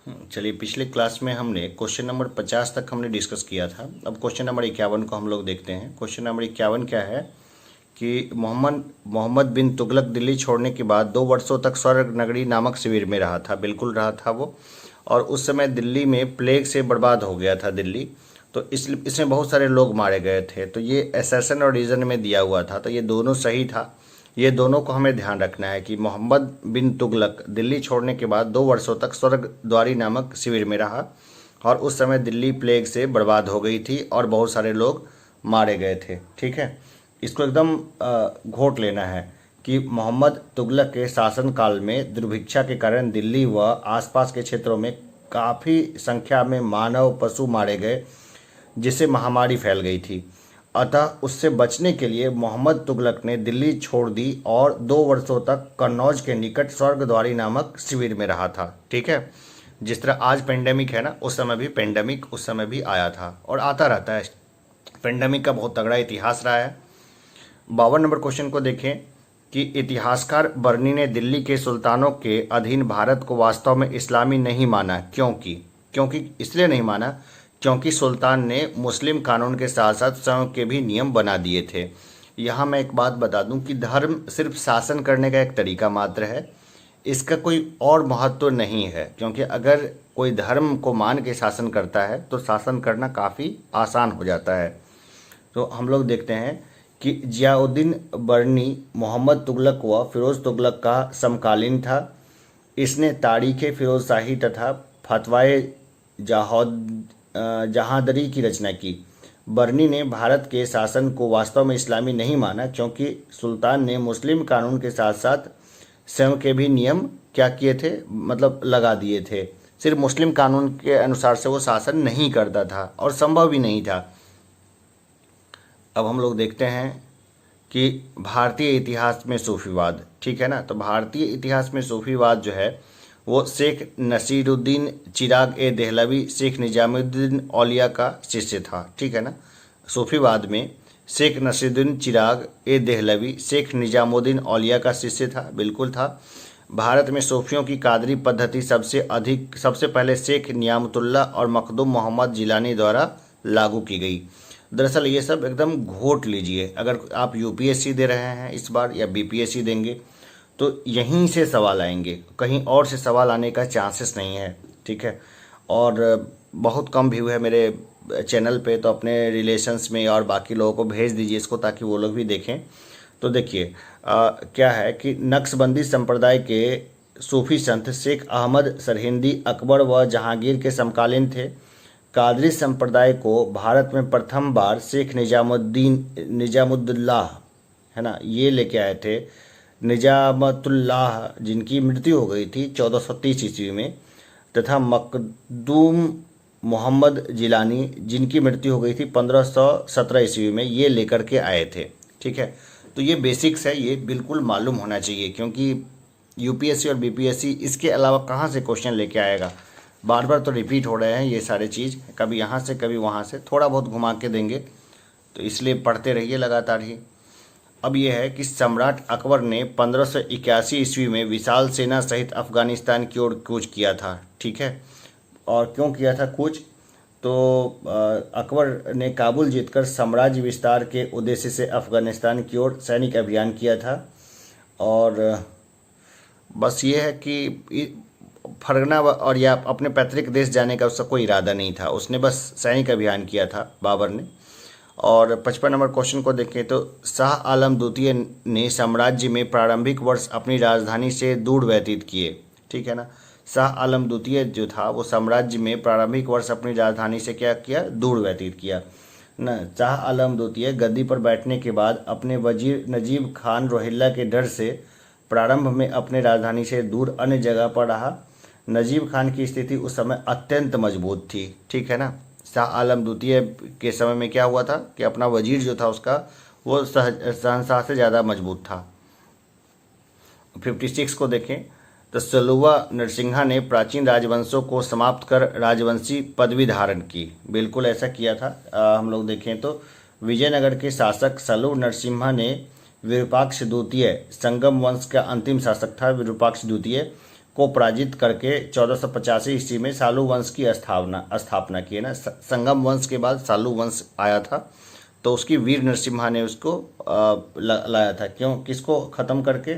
चलिए, पिछले क्लास में हमने क्वेश्चन नंबर 50 तक हमने डिस्कस किया था। अब क्वेश्चन नंबर 51 को हम लोग देखते हैं। क्वेश्चन नंबर 51 क्या है कि मोहम्मद मोहम्मद बिन तुगलक दिल्ली छोड़ने के बाद 2 वर्षों तक स्वर्ग नगरी नामक शिविर में रहा था। बिल्कुल रहा था वो। और उस समय दिल्ली में प्लेग से बर्बाद हो गया था दिल्ली। तो इसमें बहुत सारे लोग मारे गए थे। तो ये एसेसन और रीज़न में दिया हुआ था, तो ये दोनों सही था। ये दोनों को हमें ध्यान रखना है कि मोहम्मद बिन तुगलक दिल्ली छोड़ने के बाद 2 वर्षों तक स्वर्गद्वारी नामक शिविर में रहा और उस समय दिल्ली प्लेग से बर्बाद हो गई थी और बहुत सारे लोग मारे गए थे। ठीक है, इसको एकदम घोट लेना है कि मोहम्मद तुगलक के शासनकाल में दुर्भिक्षा के कारण दिल्ली व आसपास के क्षेत्रों में काफ़ी संख्या में मानव पशु मारे गए, जिससे महामारी फैल गई थी। अतः उससे बचने के लिए मोहम्मद तुगलक ने दिल्ली छोड़ दी और 2 वर्षों तक कन्नौज के निकट स्वर्गद्वारी नामक शिविर में रहा था। ठीक है, जिस तरह आज पेंडेमिक है ना, उस समय भी पेंडेमिक उस समय भी आया था और आता रहता है। पेंडेमिक का बहुत तगड़ा इतिहास रहा है। 52 नंबर क्वेश्चन को देखें कि इतिहासकार बर्नी ने दिल्ली के सुल्तानों के अधीन भारत को वास्तव में इस्लामी नहीं माना। क्योंकि इसलिए नहीं माना क्योंकि सुल्तान ने मुस्लिम कानून के साथ साथ स्वयं के भी नियम बना दिए थे। यहाँ मैं एक बात बता दूं कि धर्म सिर्फ शासन करने का एक तरीका मात्र है, इसका कोई और महत्व नहीं है। क्योंकि अगर कोई धर्म को मान के शासन करता है तो शासन करना काफ़ी आसान हो जाता है। तो हम लोग देखते हैं कि जियाउद्दीन बर्नी मोहम्मद तुगलक व फिरोज़ तुगलक का समकालीन था। इसने तारीख़ फिरोज़शाही तथा फतवाए जहादरी की रचना की। बर्नी ने भारत के शासन को वास्तव में इस्लामी नहीं माना क्योंकि सुल्तान ने मुस्लिम कानून के साथ साथ स्वयं के भी नियम क्या किए थे, मतलब लगा दिए थे। सिर्फ मुस्लिम कानून के अनुसार से वो शासन नहीं करता था और संभव भी नहीं था। अब हम लोग देखते हैं कि भारतीय इतिहास में सूफीवाद। ठीक है ना, तो भारतीय इतिहास में सूफीवाद जो है वो शेख नसीरुद्दीन चिराग ए देहलवी शेख निजामुद्दीन औलिया का शिष्य था। ठीक है ना, सूफीवाद में शेख नसीरुद्दीन चिराग ए देहलवी शेख निजामुद्दीन औलिया का शिष्य था। बिल्कुल था। भारत में सूफियों की कादरी पद्धति सबसे पहले शेख नियामतुल्लाह और मखदूम मोहम्मद जिलानी द्वारा लागू की गई। दरअसल ये सब एकदम घोट लीजिए। अगर आप यूपीएससी दे रहे हैं इस बार या बीपीएससी देंगे तो यहीं से सवाल आएंगे, कहीं और से सवाल आने का चांसेस नहीं है। ठीक है, और बहुत कम व्यू है मेरे चैनल पे, तो अपने रिलेशंस में और बाकी लोगों को भेज दीजिए इसको ताकि वो लोग भी देखें। तो देखिए क्या है कि नक्शबंदी संप्रदाय के सूफी संत शेख अहमद सरहिंदी अकबर व जहांगीर के समकालीन थे। कादरी संप्रदाय को भारत में प्रथम बार शेख निजामुद्दौला है ना, ये लेके आए थे। निजामतुल्लाह जिनकी मृत्यु हो गई थी 1430 ईस्वी में, तथा मखदूम मोहम्मद जिलानी जिनकी मृत्यु हो गई थी 1517 ईस्वी में, ये लेकर के आए थे। ठीक है, तो ये बेसिक्स है, ये बिल्कुल मालूम होना चाहिए क्योंकि यूपीएससी और बीपीएससी इसके अलावा कहाँ से क्वेश्चन लेके आएगा। बार बार तो रिपीट हो रहे हैं ये सारे चीज़, कभी यहाँ से कभी वहाँ से, थोड़ा बहुत घुमा के देंगे, तो इसलिए पढ़ते रहिए लगातार ही। अब यह है कि सम्राट अकबर ने 1581 ईस्वी में विशाल सेना सहित अफगानिस्तान की ओर कूच किया था। ठीक है, और क्यों किया था कूच, तो अकबर ने काबुल जीतकर साम्राज्य विस्तार के उद्देश्य से अफगानिस्तान की ओर सैनिक अभियान किया था। और बस ये है कि फरगना और या अपने पैतृक देश जाने का उसका कोई इरादा नहीं था, उसने बस सैनिक अभियान किया था बाबर ने। और 55 नंबर क्वेश्चन को देखें तो शाह आलम द्वितीय ने साम्राज्य में प्रारंभिक वर्ष अपनी राजधानी से दूर व्यतीत किए। ठीक है ना, शाह आलम द्वितीय जो था वो साम्राज्य में प्रारंभिक वर्ष अपनी राजधानी से क्या किया, दूर व्यतीत किया ना। शाह आलम द्वितीय गद्दी पर बैठने के बाद अपने वजीर नजीब खान रोहिल्ला के डर से प्रारंभ में अपने राजधानी से दूर अन्य जगह पर रहा। नजीब खान की स्थिति उस समय अत्यंत मजबूत थी। ठीक है ना, शाह आलम द्वितीय के समय में क्या हुआ था कि अपना वजीर जो था उसका वो शहंशाह से ज़्यादा मजबूत था। 56 को देखें तो सलुवा नरसिंहा ने प्राचीन राजवंशों को समाप्त कर राजवंशी पदवी धारण की। बिल्कुल ऐसा किया था। हम लोग देखें तो विजयनगर के शासक सलु नरसिम्हा ने विरूपाक्ष द्वितीय, संगम वंश का अंतिम शासक था विरूपाक्ष द्वितीय, को पराजित करके 1485 ईस्वी में सालू वंश की स्थापना की है ना। संगम वंश के बाद सालू वंश आया था, तो उसकी वीर नरसिम्हा ने उसको लाया था। क्यों, किसको ख़त्म करके?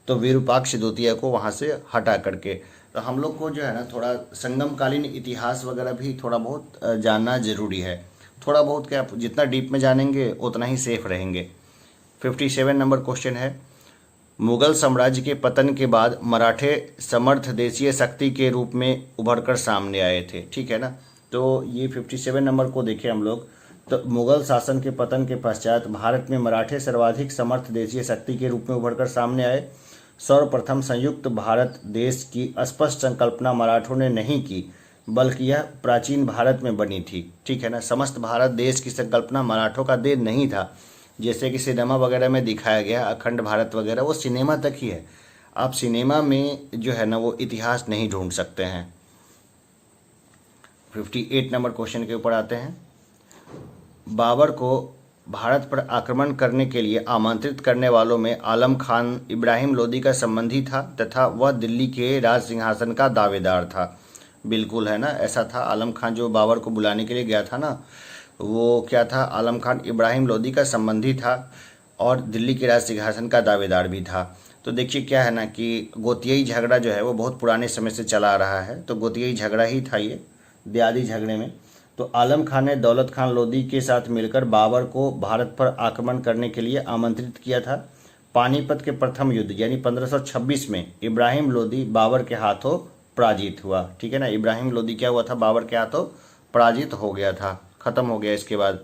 तो विरूपाक्ष द्वितीय को वहाँ से हटा करके। तो हम लोग को जो है ना थोड़ा संगमकालीन इतिहास वगैरह भी थोड़ा बहुत जानना जरूरी है। थोड़ा बहुत क्या, जितना डीप में जानेंगे उतना ही सेफ रहेंगे। 57 नंबर क्वेश्चन है, मुगल साम्राज्य के पतन के बाद मराठे समर्थ देशीय शक्ति के रूप में उभरकर सामने आए थे। ठीक है ना। तो ये 57 नंबर को देखें हम लोग, तो मुगल शासन के पतन के पश्चात भारत में मराठे सर्वाधिक समर्थ देशीय शक्ति के रूप में उभरकर सामने आए। सर्वप्रथम संयुक्त भारत देश की स्पष्ट संकल्पना मराठों ने नहीं की, बल्कि यह प्राचीन भारत में बनी थी। ठीक है ना। समस्त भारत देश की संकल्पना मराठों का देन नहीं था, जैसे कि सिनेमा वगैरह में दिखाया गया अखंड भारत वगैरह, वो सिनेमा तक ही है। आप सिनेमा में जो है ना वो इतिहास नहीं ढूंढ सकते हैं। 58 नंबर क्वेश्चन के ऊपर आते हैं। बाबर को भारत पर आक्रमण करने के लिए आमंत्रित करने वालों में आलम खान इब्राहिम लोदी का संबंधी था तथा वह दिल्ली के राज सिंहासन का दावेदार था। बिल्कुल है ना, ऐसा था। आलम खान जो बाबर को बुलाने के लिए गया था ना, वो क्या था, आलम खान इब्राहिम लोदी का संबंधी था और दिल्ली के राज सिंहासन का दावेदार भी था। तो देखिए क्या है ना कि गोतियाई झगड़ा जो है वो बहुत पुराने समय से चला आ रहा है। तो गोतियाई झगड़ा ही था ये, देहाती झगड़े में। तो आलम खान ने दौलत खान लोदी के साथ मिलकर बाबर को भारत पर आक्रमण करने के लिए आमंत्रित किया था। पानीपत के प्रथम युद्ध यानी 1526 में इब्राहिम लोदी बाबर के हाथों पराजित हुआ। ठीक है ना। इब्राहिम लोदी क्या हुआ था, बाबर के हाथों पराजित हो गया था, खत्म हो गया इसके बाद।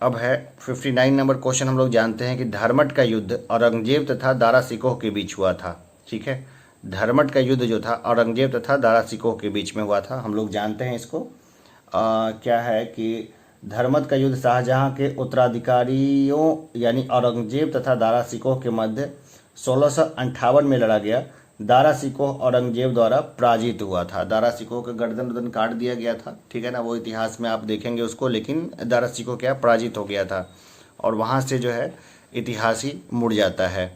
अब है 59 नंबर क्वेश्चन। हम लोग जानते हैं कि धर्मट का युद्ध औरंगजेब तथा दारा सिकोह के बीच हुआ था। ठीक है। धर्मट का युद्ध जो था औरंगजेब तथा दारा सिकोह के बीच में हुआ था, हम लोग जानते हैं इसको। क्या है कि धर्मट का युद्ध शाहजहां के उत्तराधिकारियों यानी औरंगजेब तथा दारा सिकोह के मध्य 1658 में लड़ा गया। दारा सिकोह औरंगजेब द्वारा पराजित हुआ था। दारा सिकोह का गर्दन काट दिया गया था। ठीक है ना, वो इतिहास में आप देखेंगे उसको, लेकिन दारा सिकोह क्या पराजित हो गया था और वहाँ से जो है इतिहास ही मुड़ जाता है।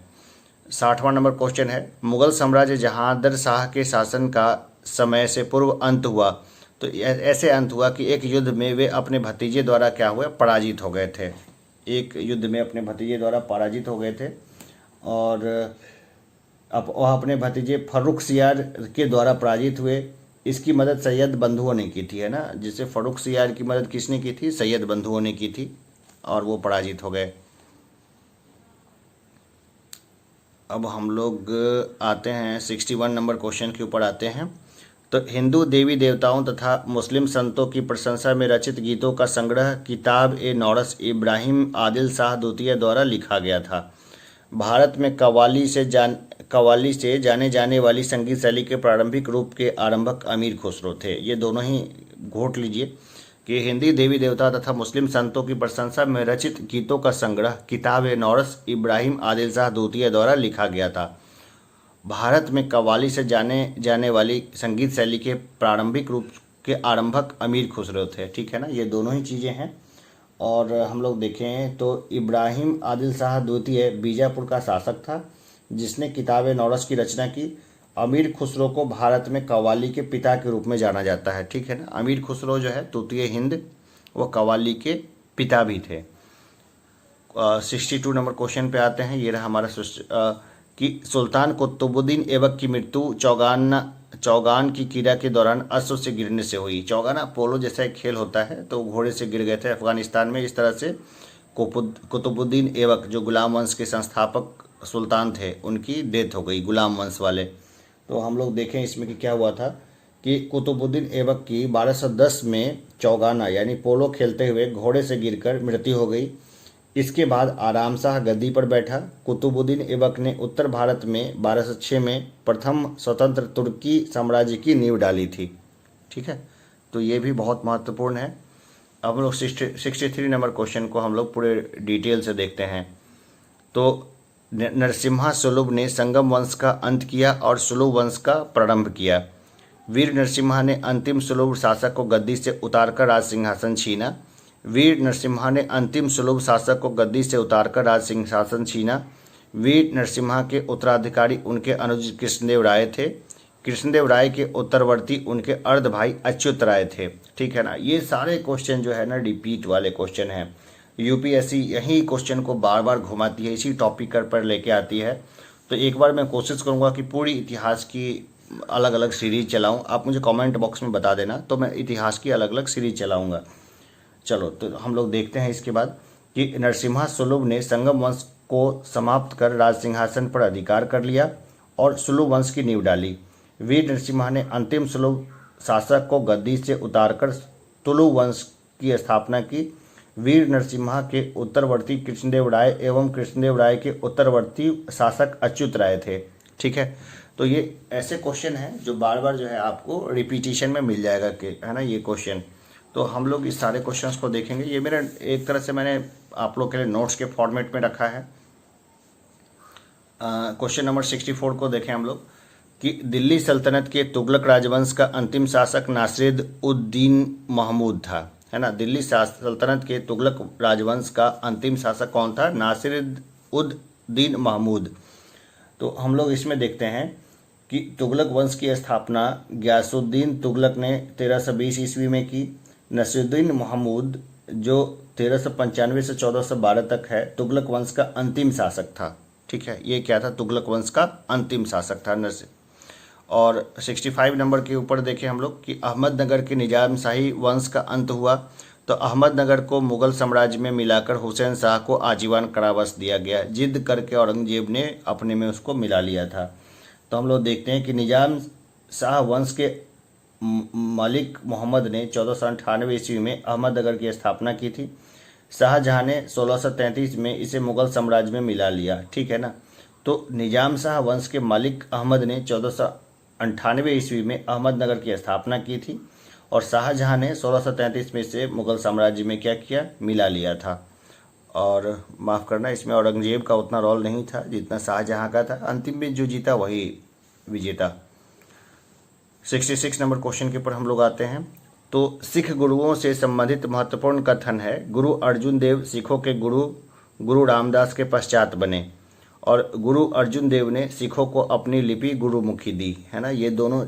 60वां नंबर क्वेश्चन है, मुगल साम्राज्य जहांगीर शाह के शासन का समय से पूर्व अंत हुआ। तो ऐसे अंत हुआ कि एक युद्ध में वे अपने भतीजे द्वारा क्या हुए, पराजित हो गए थे। एक युद्ध में अपने भतीजे द्वारा पराजित हो गए थे और अब वह अपने भतीजे फर्रुखसियार के द्वारा पराजित हुए। इसकी मदद सैयद बंधुओं ने की थी, है ना। जिसे फर्रुखसियार की मदद किसने की थी, सैयद बंधुओं ने की थी और वो पराजित हो गए। अब हम लोग आते हैं 61 नंबर क्वेश्चन के ऊपर आते हैं। तो हिंदू देवी देवताओं तथा मुस्लिम संतों की प्रशंसा में रचित गीतों का संग्रह किताब ए नौरस इब्राहिम आदिल शाह द्वितीय द्वारा लिखा गया था। भारत में कव्वाली से जाने जाने वाली संगीत शैली के प्रारंभिक रूप के आरंभक अमीर खुसरो थे। ये दोनों ही घोट लीजिए कि हिंदी देवी देवता तथा मुस्लिम संतों की प्रशंसा में रचित गीतों का संग्रह किताब ए नौरस इब्राहिम आदिल शाह द्वितीय द्वारा लिखा गया था। भारत में कव्वाली से जाने जाने वाली संगीत शैली के प्रारंभिक रूप के आरंभक अमीर खुसरो थे। ठीक है ना, ये दोनों ही चीज़ें हैं। और हम लोग देखें तो इब्राहिम आदिल शाह द्वितीय बीजापुर का शासक था जिसने किताब नौरस की रचना की। अमीर खुसरो को भारत में कव्वाली के पिता के रूप में जाना जाता है। ठीक है ना, अमीर खुसरो जो है तूतीय हिंद, वो कव्वाली के पिता भी थे। 62 नंबर क्वेश्चन पे आते हैं। ये रहा हमारा कि सुल्तान कुतुबुद्दीन ऐबक की मृत्यु चौगान की क्रीड़ा के दौरान अश्व से गिरने से हुई। चौगाना पोलो जैसा एक खेल होता है, तो घोड़े से गिर गए थे अफगानिस्तान में। इस तरह से कुतुबुद्दीन ऐबक जो गुलाम वंश के संस्थापक सुल्तान थे, उनकी डेथ हो गई, गुलाम वंश वाले। तो हम लोग देखें इसमें कि क्या हुआ था कि कुतुबुद्दीन ऐबक की 1210 में चौगाना यानी पोलो खेलते हुए घोड़े से गिरकर मृत्यु हो गई। इसके बाद आराम शाह गद्दी पर बैठा। कुतुबुद्दीन ऐबक ने उत्तर भारत में 1206 में प्रथम स्वतंत्र तुर्की साम्राज्य की नींव डाली थी। ठीक है, तो ये भी बहुत महत्वपूर्ण है। अब हम लोग 63 नंबर क्वेश्चन को हम लोग पूरे डिटेल से देखते हैं। तो नरसिम्हा सुलभ ने संगम वंश का अंत किया और सुलभ वंश का प्रारंभ किया। वीर नरसिम्हा ने अंतिम सुलभ शासक को गद्दी से उतारकर राज सिंहासन छीना। वीर नरसिम्हा ने अंतिम सुलभ शासक को गद्दी से उतारकर राज सिंहासन छीना। वीर नरसिम्हा के उत्तराधिकारी उनके अनुज कृष्णदेव राय थे। कृष्णदेव राय के उत्तरवर्ती उनके अर्ध भाई अच्युत राय थे। ठीक है ना, ये सारे क्वेश्चन जो है ना रिपीट वाले क्वेश्चन हैं। यूपीएससी यही क्वेश्चन को बार बार घुमाती है, इसी टॉपिक पर लेके आती है। तो एक बार मैं कोशिश करूंगा कि पूरी इतिहास की अलग अलग सीरीज चलाऊं। आप मुझे कमेंट बॉक्स में बता देना, तो मैं इतिहास की अलग अलग सीरीज चलाऊंगा। चलो, तो हम लोग देखते हैं इसके बाद कि नरसिम्हा सुलभ ने संगम वंश को समाप्त कर राज सिंहासन पर अधिकार कर लिया और सुलभ वंश की नींव डाली। वीर नरसिम्हा ने अंतिम सुलभ शासक को गद्दी से उतारकर तुलु वंश की स्थापना की। वीर नरसिम्हा के उत्तरवर्ती कृष्णदेव राय एवं कृष्णदेव राय के उत्तरवर्ती शासक अच्युत राय थे। ठीक है, तो ये ऐसे क्वेश्चन हैं जो बार बार जो है आपको रिपीटिशन में मिल जाएगा कि है ना ये क्वेश्चन। तो हम लोग इस सारे क्वेश्चंस को देखेंगे। ये मेरा एक तरह से मैंने आप लोग के लिए नोट्स के फॉर्मेट में रखा है। क्वेश्चन नंबर 64 को देखें हम लोग कि दिल्ली सल्तनत के तुगलक राजवंश का अंतिम शासक नासिरुद्दीन महमूद था, है ना। दिल्ली सल्तनत के तुगलक राजवंश का अंतिम शासक कौन था? नासिरुद्दीन महमूद। तो हम लोग इसमें देखते हैं कि तुगलक वंश की स्थापना गयासुद्दीन तुगलक ने 1320 ईस्वी में की। नासिरुद्दीन महमूद जो 1395 से 1412 तक है, तुगलक वंश का अंतिम शासक था। ठीक है, ये क्या था? तुगलक वंश का अंतिम शासक था और 65 नंबर के ऊपर देखें हम लोग कि अहमदनगर के निजाम शाही वंश का अंत हुआ। तो अहमदनगर को मुगल साम्राज्य में मिलाकर हुसैन शाह को आजीवन कारावास दिया गया। जिद करके औरंगजेब ने अपने में उसको मिला लिया था। तो हम लोग देखते हैं कि निजाम शाह वंश के मलिक मोहम्मद ने 1498 ईस्वी में अहमदनगर की स्थापना की थी। शाहजहां ने 1633 में इसे मुगल साम्राज्य में मिला लिया। ठीक है ना, तो निजाम शाह वंश के मलिक अहमद ने 1498 ईस्वी में अहमदनगर की स्थापना की थी और शाहजहां ने 1633 में इसे मुगल साम्राज्य में क्या किया? मिला लिया था। और माफ़ करना, इसमें औरंगजेब का उतना रोल नहीं था जितना शाहजहां का था। अंतिम में जो जीता वही विजेता। 66 नंबर क्वेश्चन के ऊपर हम लोग आते हैं। तो सिख गुरुओं से संबंधित महत्वपूर्ण कथन है। गुरु अर्जुन देव सिखों के गुरु रामदास के पश्चात बने और गुरु अर्जुन देव ने सिखों को अपनी लिपि गुरुमुखी दी, है ना। ये दोनों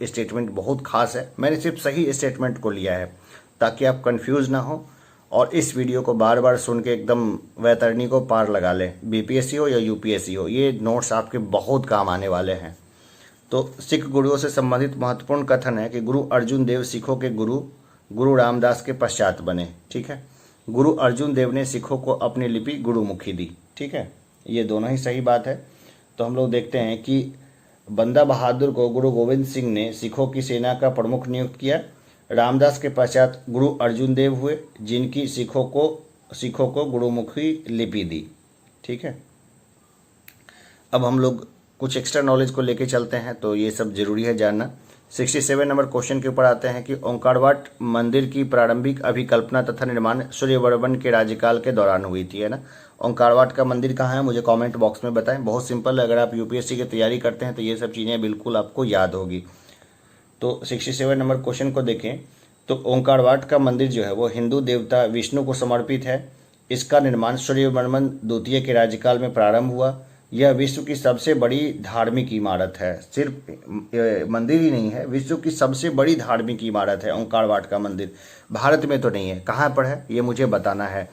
स्टेटमेंट बहुत खास है। मैंने सिर्फ सही स्टेटमेंट को लिया है ताकि आप कंफ्यूज ना हो और इस वीडियो को बार बार सुन के एकदम वैतरणी को पार लगा लें। बीपीएससी हो या यूपीएससी हो, ये नोट्स आपके बहुत काम आने वाले हैं। तो सिख गुरुओं से संबंधित महत्वपूर्ण कथन है कि गुरु अर्जुन देव सिखों के गुरु रामदास के पश्चात बने। ठीक है, गुरु अर्जुन देव ने सिखों को अपनी लिपि गुरुमुखी दी। ठीक है, ये दोनों ही सही बात है। तो हम लोग देखते हैं कि बंदा बहादुर को गुरु गोविंद सिंह ने सिखों की सेना का प्रमुख नियुक्त किया। रामदास के पश्चात गुरु अर्जुन देव हुए जिनकी सिखों को गुरुमुखी लिपि दी। ठीक है, अब हम लोग कुछ एक्स्ट्रा नॉलेज को लेके चलते हैं, तो ये सब जरूरी है जानना। 67 नंबर क्वेश्चन के ऊपर आते हैं कि ओंकारवाट मंदिर की प्रारंभिक अभिकल्पना तथा निर्माण सूर्यवर्मन के राज्यकाल के दौरान हुई थी, है ना। ओंकारवाट का मंदिर कहाँ है मुझे कमेंट बॉक्स में बताएं। बहुत सिंपल है, अगर आप यूपीएससी की तैयारी करते हैं तो ये सब चीज़ें बिल्कुल आपको याद होगी। तो 67 नंबर क्वेश्चन को देखें तो ओंकारवाट का मंदिर जो है वो हिंदू देवता विष्णु को समर्पित है। इसका निर्माण सूर्यवर्मन द्वितीय के राज्यकाल में प्रारंभ हुआ। यह विश्व की सबसे बड़ी धार्मिक इमारत है। सिर्फ मंदिर ही नहीं है, विश्व की सबसे बड़ी धार्मिक इमारत है ओंकारवाट का मंदिर। भारत में तो नहीं है, कहाँ पर है ये मुझे बताना है।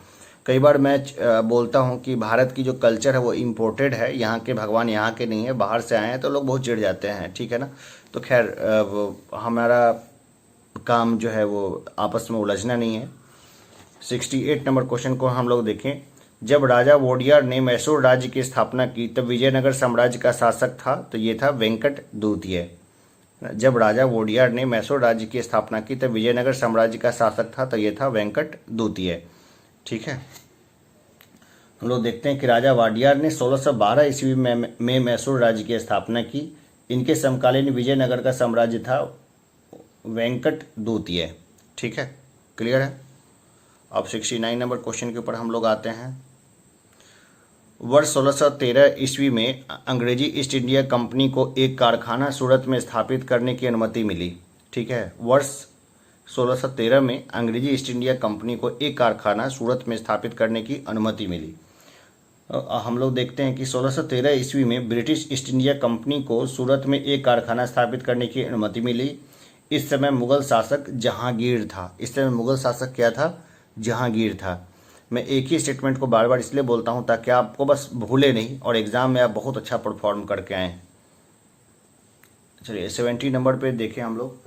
कई बार मैं बोलता हूँ कि भारत की जो कल्चर है वो इम्पोर्टेड है, यहाँ के भगवान यहाँ के नहीं है, बाहर से आए हैं, तो लोग बहुत चिढ़ जाते हैं। ठीक है ना, तो खैर हमारा काम जो है वो आपस में उलझना नहीं है। 68 नंबर क्वेश्चन को हम लोग देखें। जब राजा वोडियार ने मैसूर राज्य की स्थापना की तब विजयनगर साम्राज्य का शासक था, तो ये था वेंकट द्वितीय। जब राजा वोडियार ने मैसूर राज्य की स्थापना की तब विजयनगर साम्राज्य का शासक था, तो ये था वेंकट द्वितीय। ठीक है, हम लोग देखते हैं कि राजा वाडियार ने 1612 ईस्वी में मैसूर राज्य की स्थापना की। इनके समकालीन विजयनगर का साम्राज्य था वेंकट द्वितीय। ठीक है, क्लियर है। अब 69 नंबर क्वेश्चन के ऊपर हम लोग आते हैं। वर्ष 1613 ईस्वी में अंग्रेजी ईस्ट इंडिया कंपनी को एक कारखाना सूरत में स्थापित करने की अनुमति मिली। ठीक है, वर्ष 1613 में अंग्रेजी ईस्ट इंडिया कंपनी को एक कारखाना सूरत में स्थापित करने की अनुमति मिली। हम लोग देखते हैं कि 1613 ईस्वी में ब्रिटिश ईस्ट इंडिया कंपनी को सूरत में एक कारखाना स्थापित करने की अनुमति मिली। इस समय मुगल शासक जहांगीर था। इस समय मुगल शासक क्या था? जहांगीर था। मैं एक ही स्टेटमेंट को बार बार इसलिए बोलता हूं ताकि आपको बस भूले नहीं और एग्जाम में आप बहुत अच्छा परफॉर्म करके आएँ। चलिए 70 नंबर पे देखें हम लोग।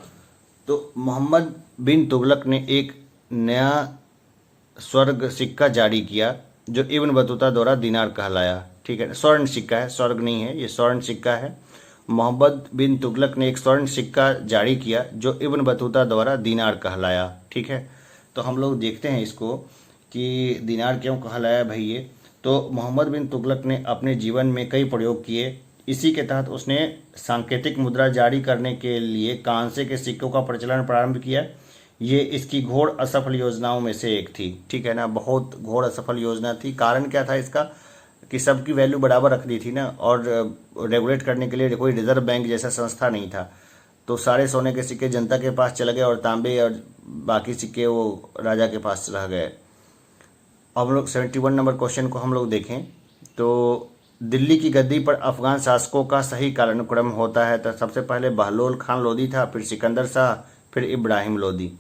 तो मोहम्मद बिन तुगलक ने एक नया स्वर्ग सिक्का जारी किया जो इब्न बतूता द्वारा दिनार कहलाया। ठीक है, स्वर्ण सिक्का है, स्वर्ग नहीं है, ये स्वर्ण सिक्का है। मोहम्मद बिन तुगलक ने एक स्वर्ण सिक्का जारी किया जो इब्न बतूता द्वारा दिनार कहलाया। ठीक है, तो हम लोग देखते हैं इसको कि दिनार क्यों कहलाया भाई ये। तो मोहम्मद बिन तुगलक ने अपने जीवन में कई प्रयोग किए। इसी के तहत उसने सांकेतिक मुद्रा जारी करने के लिए कांसे के सिक्कों का प्रचलन प्रारंभ किया। ये इसकी घोर असफल योजनाओं में से एक थी। ठीक है ना, बहुत घोर असफल योजना थी। कारण क्या था इसका कि सबकी वैल्यू बराबर रख दी थी ना, और रेगुलेट करने के लिए कोई रिजर्व बैंक जैसा संस्था नहीं था। तो सारे सोने के सिक्के जनता के पास चले गए और तांबे और बाकी सिक्के वो राजा के पास रह गए। हम लोग 71 नंबर क्वेश्चन को हम लोग देखें तो दिल्ली की गद्दी पर अफगान शासकों का सही कालानुक्रम होता है। तो सबसे पहले बहलोल खान लोदी था, फिर सिकंदर शाह, फिर इब्राहिम लोदी, है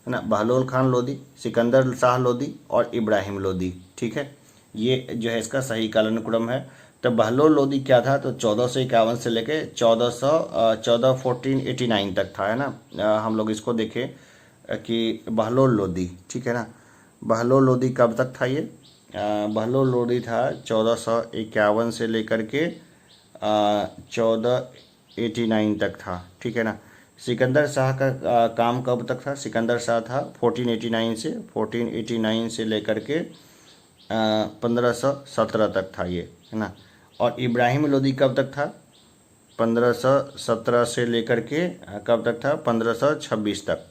ना। बहलोल खान लोदी, सिकंदर शाह लोदी और इब्राहिम लोदी। ठीक है, ये जो है इसका सही कालानुक्रम है। तो बहलोल लोदी क्या था? तो 1451 से लेके 1489 तक था, है ना। हम लोग इसको देखें कि बहलोल लोदी, ठीक है ना, बहलोल लोदी कब तक था ये? बहलोल लोदी था 1451 से लेकर के 1489 तक था। ठीक है ना। सिकंदर शाह का काम कब तक था? सिकंदर शाह था 1489 से लेकर के 1517 तक था ये, है ना। और इब्राहिम लोदी कब तक था? 1517 से लेकर के कब तक था? 1526 तक।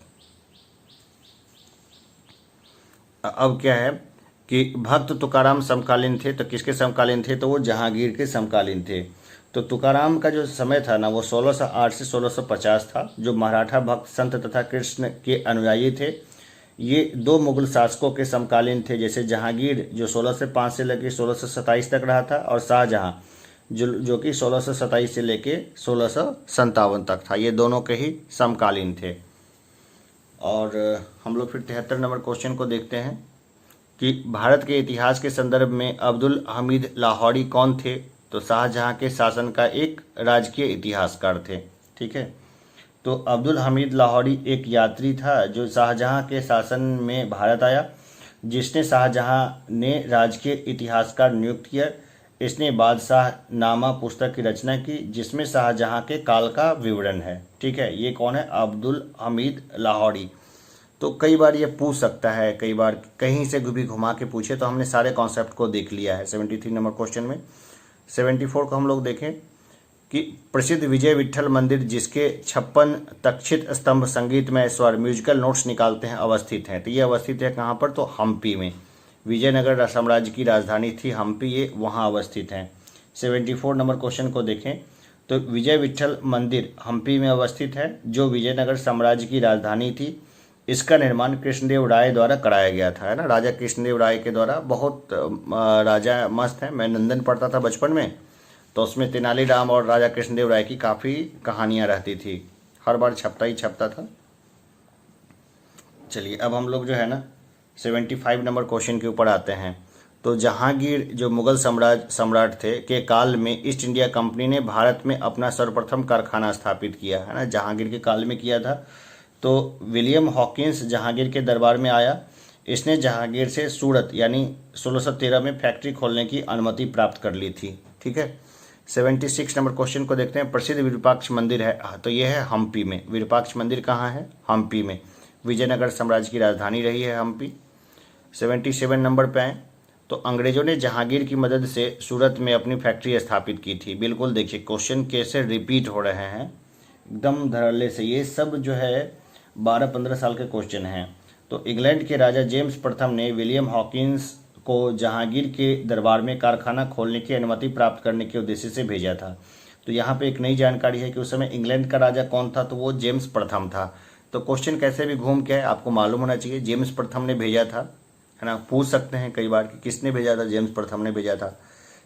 अब क्या है कि भक्त तुकाराम समकालीन थे। तो किसके समकालीन थे? तो वो जहांगीर के समकालीन थे। तो तुकाराम का जो समय था ना वो 1608 से 1650 था। जो मराठा भक्त संत तथा कृष्ण के अनुयायी थे, ये दो मुगल शासकों के समकालीन थे। जैसे जहांगीर जो 1605 से लेकर 1627 तक रहा था, और शाहजहां जो कि 1627 से लेके 1657 तक था। ये दोनों के ही समकालीन थे। और हम लोग फिर 73 नंबर क्वेश्चन को देखते हैं कि भारत के इतिहास के संदर्भ में अब्दुल हमीद लाहौरी कौन थे? तो शाहजहां के शासन का एक राजकीय इतिहासकार थे। ठीक है, तो अब्दुल हमीद लाहौरी एक यात्री था जो शाहजहां के शासन में भारत आया, जिसने शाहजहां ने राजकीय इतिहासकार नियुक्त किया। इसने बादशाह नामा पुस्तक की रचना की जिसमें शाहजहां के काल का विवरण है। ठीक है, ये कौन है? अब्दुल हमीद लाहौरी। तो कई बार ये पूछ सकता है, कई बार कहीं से भी घुमा के पूछे, तो हमने सारे कॉन्सेप्ट को देख लिया है 73 नंबर क्वेश्चन में। 74 को हम लोग देखें कि प्रसिद्ध विजय विट्ठल मंदिर जिसके 56 तक्षित स्तंभ संगीतमय स्वर म्यूजिकल नोट्स निकालते हैं अवस्थित हैं। तो ये अवस्थित है कहाँ पर? तो हम्पी में। विजयनगर साम्राज्य की राजधानी थी हम्पी, ये वहाँ अवस्थित हैं। 74 नंबर क्वेश्चन को देखें तो विजय विट्ठल मंदिर हम्पी में अवस्थित है जो विजयनगर साम्राज्य की राजधानी थी। इसका निर्माण कृष्णदेव राय द्वारा कराया गया था, है ना। राजा कृष्णदेव राय के द्वारा। बहुत राजा मस्त हैं। मैं नंदन पढ़ता था बचपन में, तो उसमें तेनालीराम और राजा कृष्णदेव राय की काफ़ी कहानियाँ रहती थी। हर बार छपता ही छपता था। चलिए अब हम लोग जो है ना 75 नंबर क्वेश्चन के ऊपर आते हैं। तो जहांगीर जो मुगल सम्राट थे के काल में ईस्ट इंडिया कंपनी ने भारत में अपना सर्वप्रथम कारखाना स्थापित किया, है ना। जहांगीर के काल में किया था। तो विलियम हॉकिंस जहांगीर के दरबार में आया। इसने जहांगीर से सूरत यानी 1613 में फैक्ट्री खोलने की अनुमति प्राप्त कर ली थी। ठीक है, 76 नंबर क्वेश्चन को देखते हैं। प्रसिद्ध विरूपाक्ष मंदिर है, तो यह है हम्पी में। विरूपाक्ष मंदिर कहाँ है? हम्पी में। विजयनगर साम्राज्य की राजधानी रही है हम्पी। 77 नंबर पे आए तो अंग्रेजों ने जहांगीर की मदद से सूरत में अपनी फैक्ट्री स्थापित की थी। बिल्कुल देखिए क्वेश्चन कैसे रिपीट हो रहे हैं एकदम धड़ल्ले से। ये सब जो है 12-15 साल के क्वेश्चन हैं। तो इंग्लैंड के राजा जेम्स प्रथम ने विलियम हॉकिंस को जहांगीर के दरबार में कारखाना खोलने की अनुमति प्राप्त करने के उद्देश्य से भेजा था। तो यहाँ पे एक नई जानकारी है कि उस समय इंग्लैंड का राजा कौन था? तो वो जेम्स प्रथम था। तो क्वेश्चन कैसे भी घूम के है आपको मालूम होना चाहिए। जेम्स प्रथम ने भेजा था, है ना। पूछ सकते हैं कई बार कि किसने भेजा था? जेम्स प्रथम ने भेजा था।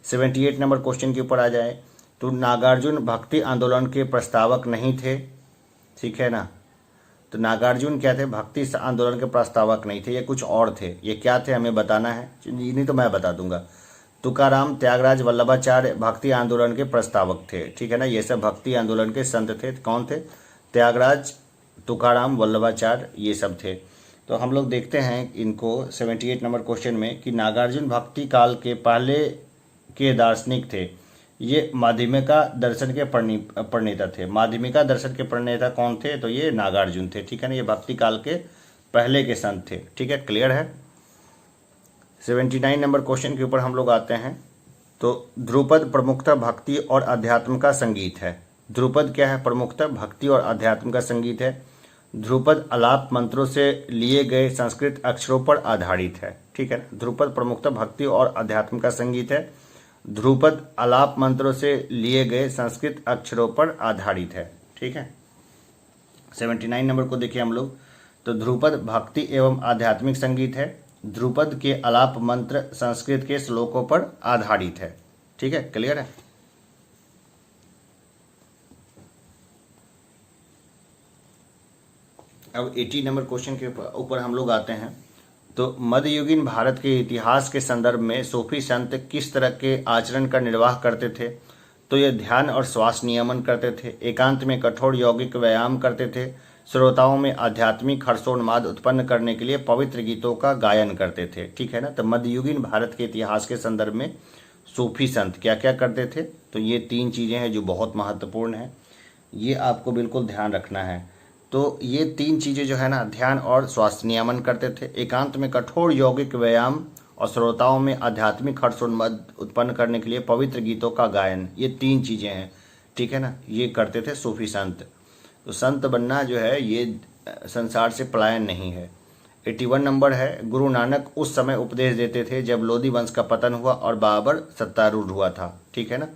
78 नंबर क्वेश्चन के ऊपर आ जाए तो नागार्जुन भक्ति आंदोलन के प्रस्तावक नहीं थे, ठीक है ना। तो नागार्जुन क्या थे, भक्ति आंदोलन के प्रस्तावक नहीं थे, ये कुछ और थे। ये क्या थे हमें बताना है, नहीं तो मैं बता दूंगा। तुकाराम, त्यागराज, वल्लभाचार्य भक्ति आंदोलन के प्रस्तावक थे, ठीक है ना। ये सब भक्ति आंदोलन के संत थे। कौन थे, त्यागराज, तुकाराम, वल्लभाचार्य, ये सब थे। तो हम लोग देखते हैं इनको 78 नंबर क्वेश्चन में कि नागार्जुन भक्ति काल के पहले के दार्शनिक थे। ये माध्यमिका दर्शन के प्रणेता थे। माध्यमिका दर्शन के प्रणेता कौन थे, तो ये नागार्जुन थे, ठीक है ना। ये भक्ति काल के पहले के संत थे, ठीक है, क्लियर है। 79 नंबर क्वेश्चन के ऊपर हम लोग आते हैं। तो ध्रुपद प्रमुखतः भक्ति और अध्यात्म का संगीत है। ध्रुपद क्या है, प्रमुखतः भक्ति और अध्यात्म का संगीत है। ध्रुपद अलाप मंत्रों से लिए गए संस्कृत अक्षरों पर आधारित है, ठीक है। ध्रुपद प्रमुखतः भक्ति और अध्यात्म का संगीत है। ध्रुपद अलाप मंत्रों से लिए गए संस्कृत अक्षरों पर आधारित है, ठीक है। 79 नंबर को देखिए हम लोग। तो ध्रुपद भक्ति एवं आध्यात्मिक संगीत है। ध्रुपद के अलाप मंत्र संस्कृत के श्लोकों पर आधारित है, ठीक है, क्लियर है। अब 80 नंबर क्वेश्चन के ऊपर हम लोग आते हैं। तो मध्ययुगीन भारत के इतिहास के संदर्भ में सूफी संत किस तरह के आचरण का निर्वाह करते थे, तो ये ध्यान और श्वास नियमन करते थे, एकांत में कठोर यौगिक व्यायाम करते थे, श्रोताओं में आध्यात्मिक हर्षोन्माद उत्पन्न करने के लिए पवित्र गीतों का गायन करते थे, ठीक है ना। तो मध्ययुगीन भारत के इतिहास के संदर्भ में सूफी संत क्या क्या करते थे, तो ये 3 चीज़ें हैं जो बहुत महत्वपूर्ण हैं, ये आपको बिल्कुल ध्यान रखना है। तो ये 3 चीज़ें जो है ना, ध्यान और श्वास नियमन करते थे, एकांत में कठोर यौगिक व्यायाम और श्रोताओं में आध्यात्मिक हर्षोन्माद उत्पन्न करने के लिए पवित्र गीतों का गायन, ये 3 चीज़ें हैं, ठीक है ना। ये करते थे सूफी संत। तो संत बनना जो है ये संसार से पलायन नहीं है। 81 नंबर है। गुरु नानक उस समय उपदेश देते थे जब लोधी वंश का पतन हुआ और बाबर सत्तारूढ़ हुआ था, ठीक है ना।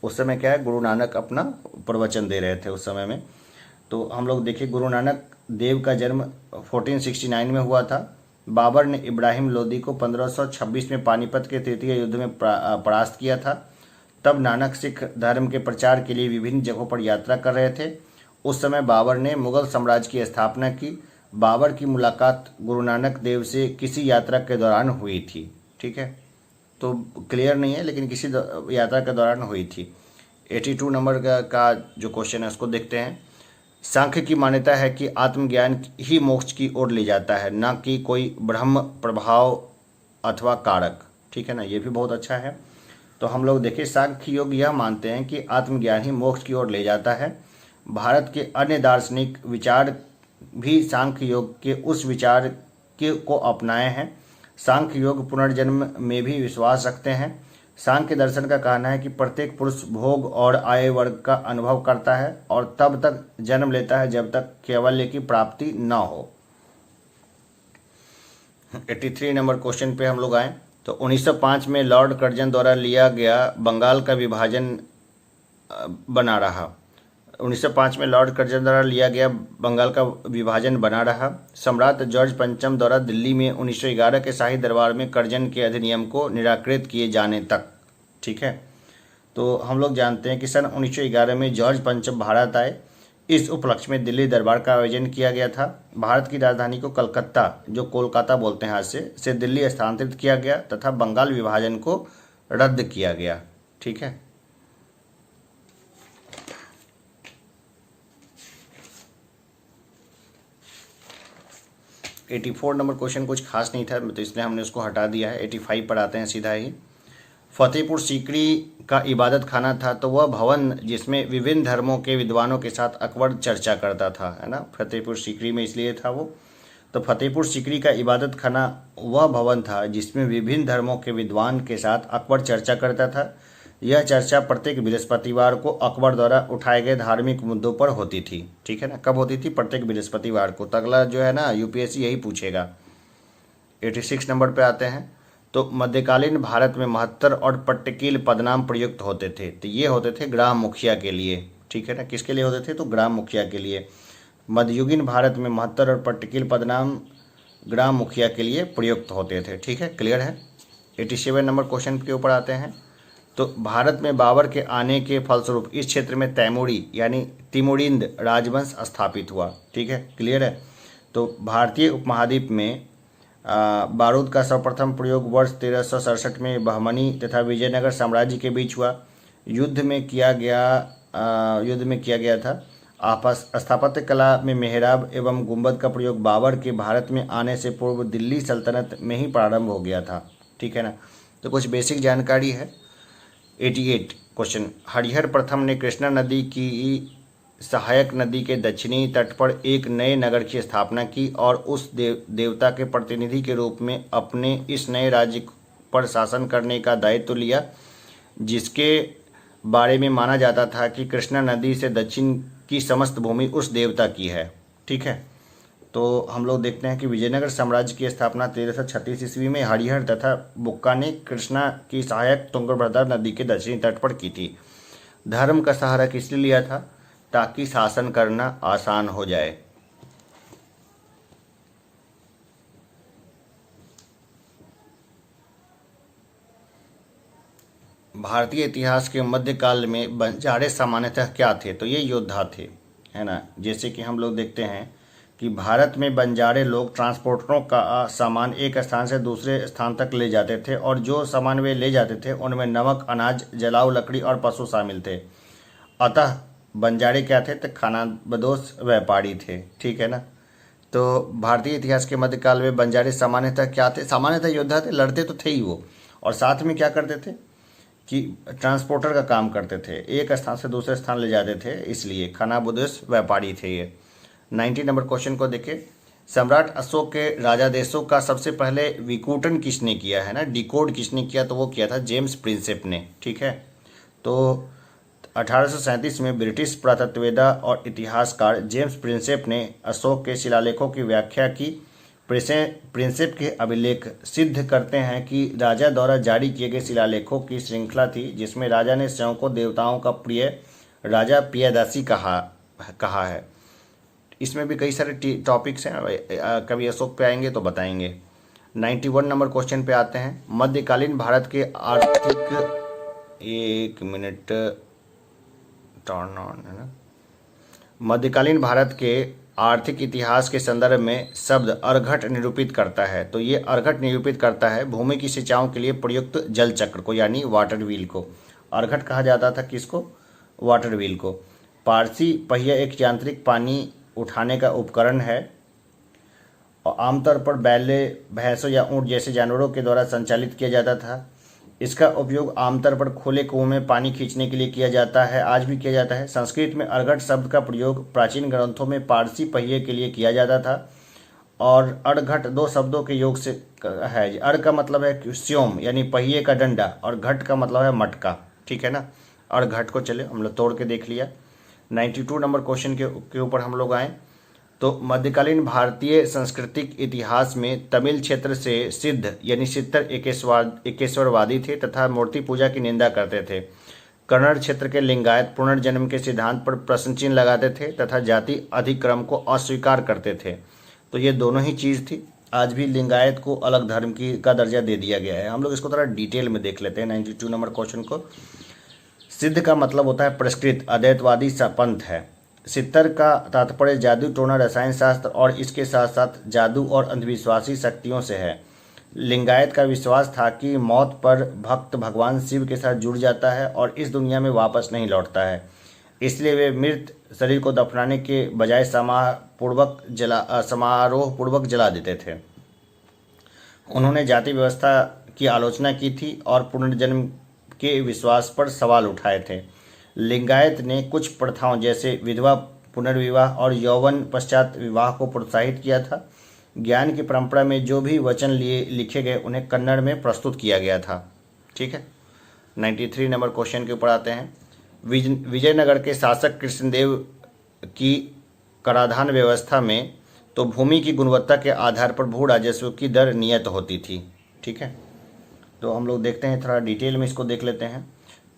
उस समय क्या है, गुरु नानक अपना प्रवचन दे रहे थे उस समय में। तो हम लोग देखिए, गुरु नानक देव का जन्म 1469 में हुआ था। बाबर ने इब्राहिम लोदी को 1526 में पानीपत के तृतीय युद्ध में परास्त किया था। तब नानक सिख धर्म के प्रचार के लिए विभिन्न जगहों पर यात्रा कर रहे थे। उस समय बाबर ने मुगल साम्राज्य की स्थापना की। बाबर की मुलाकात गुरु नानक देव से किसी यात्रा के दौरान हुई थी, ठीक है। तो क्लियर नहीं है, लेकिन किसी यात्रा के दौरान हुई थी। 82 नंबर का जो क्वेश्चन है उसको देखते हैं। सांख्य की मान्यता है कि आत्मज्ञान ही मोक्ष की ओर ले जाता है, ना कि कोई ब्रह्म प्रभाव अथवा कारक, ठीक है ना। ये भी बहुत अच्छा है। तो हम लोग देखिए, सांख्य योग यह मानते हैं कि आत्मज्ञान ही मोक्ष की ओर ले जाता है। भारत के अन्य दार्शनिक विचार भी सांख्य योग के उस विचार को अपनाए हैं। सांख्य योग पुनर्जन्म में भी विश्वास रखते हैं। सांख्य दर्शन का कहना है कि प्रत्येक पुरुष भोग और आय वर्ग का अनुभव करता है और तब तक जन्म लेता है जब तक कैवल्य की प्राप्ति न हो। 83 नंबर क्वेश्चन पे हम लोग आए। तो 1905 में लॉर्ड कर्जन द्वारा लिया गया बंगाल का विभाजन बना रहा। 1905 में लॉर्ड कर्जन द्वारा लिया गया बंगाल का विभाजन बना रहा। सम्राट जॉर्ज पंचम द्वारा दिल्ली में 1911 के शाही दरबार में कर्जन के अधिनियम को निराकृत किए जाने तक, ठीक है। तो हम लोग जानते हैं कि सन 1911 में जॉर्ज पंचम भारत आए। इस उपलक्ष्य में दिल्ली दरबार का आयोजन किया गया था। भारत की राजधानी को कलकत्ता, जो कोलकाता बोलते हैं आज से दिल्ली स्थानांतरित किया गया तथा बंगाल विभाजन को रद्द किया गया, ठीक है। तो 84 नंबर क्वेश्चन कुछ खास नहीं था, तो इसलिए हमने उसको हटा दिया है। 85 पर आते हैं सीधा ही। फतेहपुर सीकरी का इबादत खाना था, तो वह भवन जिसमें विभिन्न धर्मों के विद्वानों के साथ अकबर चर्चा करता था, है ना। फतेहपुर सीकरी में इसलिए था वो। तो फतेहपुर सीकरी का इबादत खाना वह भवन था जिसमें विभिन्न धर्मों के विद्वान के साथ अकबर चर्चा करता था। यह चर्चा प्रत्येक बृहस्पतिवार को अकबर द्वारा उठाए गए धार्मिक मुद्दों पर होती थी, ठीक है ना। कब होती थी? प्रत्येक बृहस्पतिवार को। तो अगला जो है ना, यूपीएससी यही पूछेगा। 86 नंबर पे आते हैं। तो मध्यकालीन भारत में महत्तर और पट्टिकील पदनाम प्रयुक्त होते थे। तो ये होते थे ग्राम मुखिया के लिए, ठीक है ना। किसके लिए होते थे? तो ग्राम मुखिया के लिए। मध्ययुगीन भारत में महत्तर और पट्टिकील पदनाम ग्राम मुखिया के लिए प्रयुक्त होते थे, ठीक है, क्लियर है। 87 नंबर क्वेश्चन के ऊपर आते हैं। तो भारत में बाबर के आने के फलस्वरूप इस क्षेत्र में तैमूरी यानी तिमुरिंद राजवंश स्थापित हुआ। ठीक है, क्लियर है। तो भारतीय उपमहाद्वीप में बारूद का सर्वप्रथम प्रयोग वर्ष 1367 में बहमनी तथा विजयनगर साम्राज्य के बीच हुआ। युद्ध में किया गया था। आपस स्थापत्य कला में मेहराब एवं गुंबद का प्रयोग बाबर के भारत में आने से पूर्व दिल्ली सल्तनत में ही प्रारंभ हो गया था। ठीक है ना। तो कुछ बेसिक जानकारी है। 88 क्वेश्चन, हरिहर प्रथम ने कृष्णा नदी की सहायक नदी के दक्षिणी तट पर एक नए नगर की स्थापना की और उस देवता के प्रतिनिधि के रूप में अपने इस नए राज्य पर शासन करने का दायित्व लिया, जिसके बारे में माना जाता था कि कृष्णा नदी से दक्षिण की समस्त भूमि उस देवता की है। ठीक है। तो हम लोग देखते हैं कि विजयनगर साम्राज्य की स्थापना 1336 ईस्वी में हरिहर तथा बुक्का ने कृष्णा की सहायक तुंगभद्रा नदी के दक्षिणी तट पर की थी। धर्म का सहारा किस लिए लिया था? ताकि शासन करना आसान हो जाए। भारतीय इतिहास के मध्यकाल में बंजारे सामान्यतः क्या थे? तो ये योद्धा थे, है ना। जैसे कि हम लोग देखते हैं कि भारत में बंजारे लोग ट्रांसपोर्टरों का सामान एक स्थान से दूसरे स्थान तक ले जाते थे और जो सामान वे ले जाते थे उनमें नमक, अनाज, जलाऊ लकड़ी और पशु शामिल थे। अतः बंजारे क्या थे? तो खानाबदोश व्यापारी थे। ठीक है ना। तो भारतीय इतिहास के मध्यकाल में बंजारे सामान्यतः क्या थे? सामान्यतः योद्धा थे, लड़ते तो थे ही वो, और साथ में क्या करते थे कि ट्रांसपोर्टर का काम करते थे, एक स्थान से दूसरे स्थान ले जाते थे, इसलिए खानाबदोश व्यापारी थे ये। 90 नंबर क्वेश्चन को देखें। सम्राट अशोक के राजादेशों का सबसे पहले विकूटन किसने किया है ना, डिकोड किसने किया? तो वो किया था जेम्स प्रिंसेप ने। ठीक है। तो 1837 में ब्रिटिश पुरातत्ववेत्ता और इतिहासकार जेम्स प्रिंसेप ने अशोक के शिलालेखों की व्याख्या की। प्रिंसेप के अभिलेख सिद्ध करते हैं कि राजा द्वारा जारी किए गए शिलालेखों की श्रृंखला थी, जिसमें राजा ने स्वयं को देवताओं का प्रिय राजा पियादासी कहा है। इसमें भी कई सारे टॉपिक्स हैं, कभी अशोक पे आएंगे तो बताएंगे। 91 नंबर क्वेश्चन पे आते हैं। मध्यकालीन भारत के आर्थिक, एक मिनट टर्न ऑन है ना। मध्यकालीन भारत के आर्थिक इतिहास के संदर्भ में शब्द अर्घट निरूपित करता है। तो ये अर्घट निरूपित करता है भूमि की सिंचाई के लिए प्रयुक्त जल चक्र को, यानी वाटर व्हील को। अर्घट कहा जाता था किसको? वाटर व्हील को। पारसी पहिया एक यांत्रिक पानी उठाने का उपकरण है और आमतौर पर बैले, भैंसों या ऊंट जैसे जानवरों के द्वारा संचालित किया जाता था। इसका उपयोग आमतौर पर खुले कुओं में पानी खींचने के लिए किया जाता है, आज भी किया जाता है। संस्कृत में अर्घट शब्द का प्रयोग प्राचीन ग्रंथों में पारसी पहिए के लिए किया जाता था और अर्घट दो शब्दों के योग से है। अर्घ का मतलब है स्योम यानी पहिए का डंडा और घट का मतलब है मटका। ठीक है ना। अर्घट को चले हम लोग तोड़ के देख लिया। 92 नंबर क्वेश्चन के ऊपर हम लोग आए। तो मध्यकालीन भारतीय सांस्कृतिक इतिहास में तमिल क्षेत्र से सिद्ध यानी सित्तर एकेश्वरवादी थे तथा मूर्ति पूजा की निंदा करते थे। कन्नड़ क्षेत्र के लिंगायत पुनर्जन्म के सिद्धांत पर प्रश्न चिन्ह लगाते थे तथा जाति अधिक्रम को अस्वीकार करते थे। तो ये दोनों ही चीज़ थी। आज भी लिंगायत को अलग धर्म का दर्जा दे दिया गया है। हम लोग इसको थोड़ा डिटेल में देख लेते हैं। 92 नंबर क्वेश्चन को। सिद्ध का मतलब होता है परिष्कृत, अद्वैतवादी पंथ है। सित्तर का तात्पर्य जादू टोना, रसायन शास्त्र और इसके साथ साथ जादू और अंधविश्वासी शक्तियों से है। लिंगायत का विश्वास था कि मौत पर भक्त भगवान शिव के साथ जुड़ जाता है और इस दुनिया में वापस नहीं लौटता है, इसलिए वे मृत शरीर को दफनाने के बजाय समारोहपूर्वक जला देते थे। उन्होंने जाति व्यवस्था की आलोचना की थी और पुनर्जन्म के विश्वास पर सवाल उठाए थे। लिंगायत ने कुछ प्रथाओं जैसे विधवा पुनर्विवाह और यौवन पश्चात विवाह को प्रोत्साहित किया था। ज्ञान की परंपरा में जो भी वचन लिखे गए उन्हें कन्नड़ में प्रस्तुत किया गया था। ठीक है। 93 नंबर क्वेश्चन के ऊपर आते हैं। विजयनगर के शासक कृष्णदेव की कराधान व्यवस्था में तो भूमि की गुणवत्ता के आधार पर भू राजस्व की दर नियत होती थी। ठीक है। तो हम लोग देखते हैं, थोड़ा डिटेल में इसको देख लेते हैं।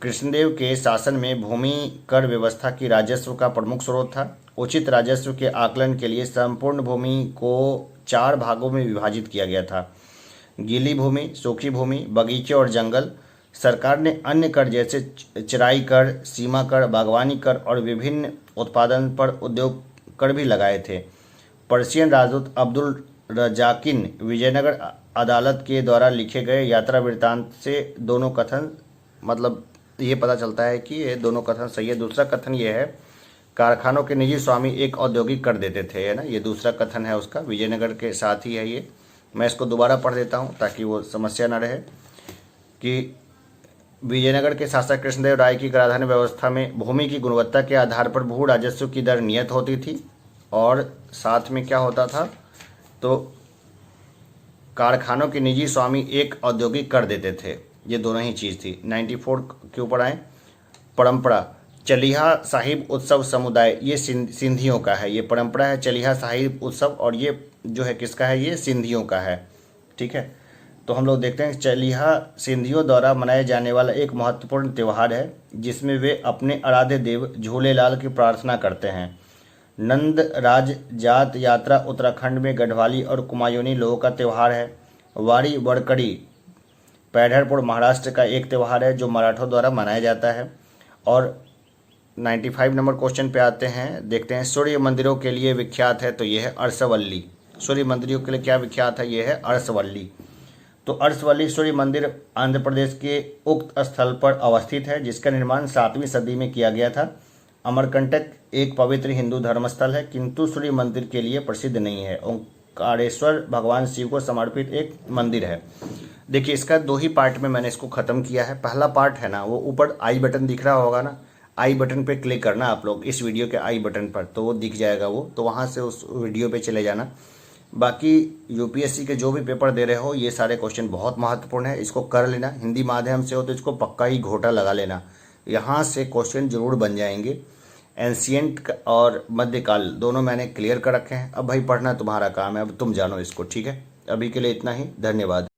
कृष्णदेव के शासन में भूमि कर व्यवस्था की राजस्व का प्रमुख स्रोत था। उचित राजस्व के आकलन के लिए संपूर्ण भूमि को 4 भागों में विभाजित किया गया था। गीली भूमि, सूखी भूमि, बगीचे और जंगल। सरकार ने अन्य कर जैसे चराई कर, सीमा कर, बागवानी कर और विभिन्न उत्पादन पर उद्योग कर भी लगाए थे। पर्शियन राजदूत अब्दुल रजाकिन विजयनगर अदालत के द्वारा लिखे गए यात्रा वृत्तांत से दोनों कथन मतलब ये पता चलता है कि ये दोनों कथन सही है। दूसरा कथन ये है, कारखानों के निजी स्वामी एक औद्योगिक कर देते थे, है ना, ये दूसरा कथन है उसका, विजयनगर के साथ ही है ये। मैं इसको दोबारा पढ़ देता हूँ ताकि वो समस्या ना रहे कि विजयनगर के शासक कृष्णदेव राय की कराधान व्यवस्था में भूमि की गुणवत्ता के आधार पर भू राजस्व की दर नियत होती थी और साथ में क्या होता था, तो कारखानों के निजी स्वामी एक औद्योगिक कर देते थे। ये दोनों ही चीज़ थी। 94 के ऊपर आए। परंपरा, चलिहा साहिब उत्सव समुदाय, ये सिंधियों का है। ये परंपरा है चलिहा साहिब उत्सव और ये जो है किसका है, ये सिंधियों का है। ठीक है, तो हम लोग देखते हैं चलिहा सिंधियों द्वारा मनाया जाने वाला एक महत्वपूर्ण त्यौहार है जिसमें वे अपने आराध्य देव झूलेलाल की प्रार्थना करते हैं। नंद राज जात यात्रा उत्तराखंड में गढ़वाली और कुमायूनी लोगों का त्यौहार है। वाड़ी वड़कड़ी पैढ़रपुर महाराष्ट्र का एक त्यौहार है जो मराठों द्वारा मनाया जाता है। और 95 नंबर क्वेश्चन पे आते हैं, देखते हैं सूर्य मंदिरों के लिए विख्यात है, तो यह है अरसवल्ली। सूर्य मंदिरों के लिए क्या विख्यात है, यह है अरसवल्ली। तो अरसवल्ली सूर्य मंदिर आंध्र प्रदेश के उक्त स्थल पर अवस्थित है जिसका निर्माण 7वीं सदी में किया गया था। अमरकंटक एक पवित्र हिंदू धर्मस्थल है किंतु सूर्य मंदिर के लिए प्रसिद्ध नहीं है। ओंकारेश्वर भगवान शिव को समर्पित एक मंदिर है। देखिए इसका 2 ही पार्ट में मैंने इसको ख़त्म किया है। पहला पार्ट है ना, वो ऊपर आई बटन दिख रहा होगा ना, आई बटन पे क्लिक करना आप लोग, इस वीडियो के आई बटन पर, तो वो दिख जाएगा वो, तो वहाँ से उस वीडियो पे चले जाना। बाकी यूपीएससी के जो भी पेपर दे रहे हो ये सारे क्वेश्चन बहुत महत्वपूर्ण है, इसको कर लेना। हिंदी माध्यम से हो तो इसको पक्का ही घोटा लगा लेना, यहाँ से क्वेश्चन जरूर बन जाएंगे। एंशिएंट और मध्यकाल दोनों मैंने क्लियर कर रखे हैं। अब भाई पढ़ना तुम्हारा काम है, अब तुम जानो इसको। ठीक है, अभी के लिए इतना ही, धन्यवाद।